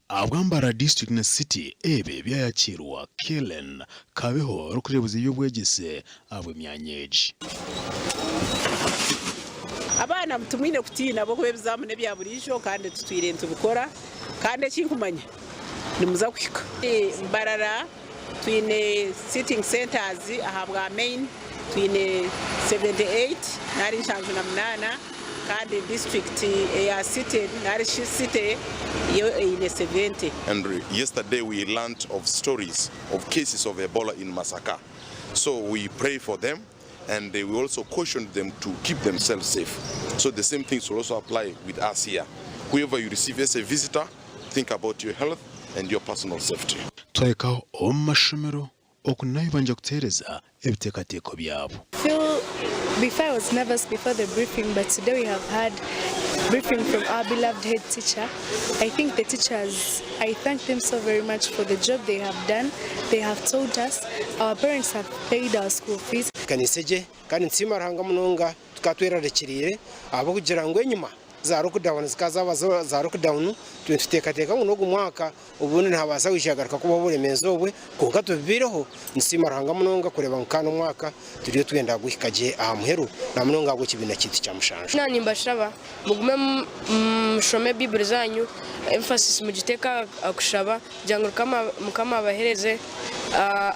Abwambara district na city ebe byayakirwa Kellen kabeho rukurebuze y'ubwegese abo myanyeji abana mutumwine kutina bo kwebizamune bya burisho kandi tutwirente ubukora kandi kinkumanya nimuza kwika mbarara twine sitting centers ahabwa main twine 78 nari nshanju na munana kandi district ya city nari city yo ine 70. And yesterday we learned of stories of cases of Ebola in Masaka, so we pray for them and we also cautioned them to keep themselves safe. So the same things will also apply with us here. Whoever you receive as a visitor, think about your health and your personal safety. Twaika omashomero okunayo banje kutereza ebitekateko byabo. Before I was nervous before the briefing, but today we have had briefing from our beloved head teacher. I think the teachers, I thank them so very much for the job they have done. They have taught us. Our parents have paid our school fees. Kaniseje kandi nsima rahanga munonga tukatwera rekirire abo kugira ngo enyuma za lockdown zikaza za lockdown tutekateka ngo mwaka ubundi ntabasa wishagaruka kuba buremezo bwe kuko tubireho nsima rahanga munonga kureba nkano mwaka turiyo twenda guhikaje amuheru na munonga ngo kibina kiti cya mushanje nani mbashaba mugume mushome bible zanyu emphasis mugiteka akushaba jango kama bahereze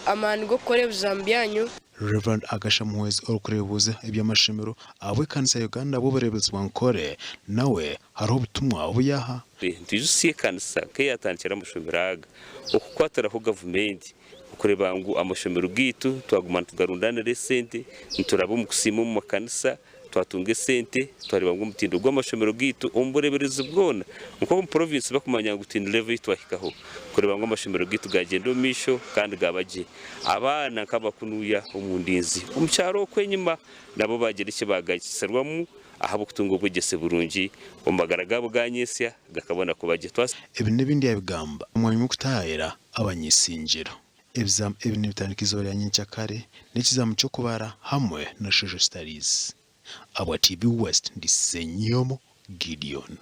amani go kore buzambyanyu. Reverend Agashamuwezi orukurebuze ebyamashimiro abwe kanisa Uganda bo barebezwa nkore nawe haro butumwa obuyaha ndijusiye kanisa ke yatankira mushomeraga okukwatara ho government ukureba ngo amashomero gitu twagumana tugarundana resente nturabo mu kusima mu makanisa twatunge sente twareba ngo mutindo gw'amashomero gitu omborebereze bwona nko mu province bakumanya gutinda level twahikaho kureba ngo amashomero gitu gagendo misho kandi gabaje abana kabakunuya umundinzi umucyaro kwenyima nabo bagera iki bagagisarwamo ahabo kutunga ubwegese burungi ombagara gabo ganyesya gakabona kubaje twase ibi n'ibindi yabigamba umwami kutahera abanyisingiro ibizam ibintu bitanikizo ya nyencakare n'ikizamu cyo kubara hamwe na social studies. Our TV West ndisenyomo Gideon.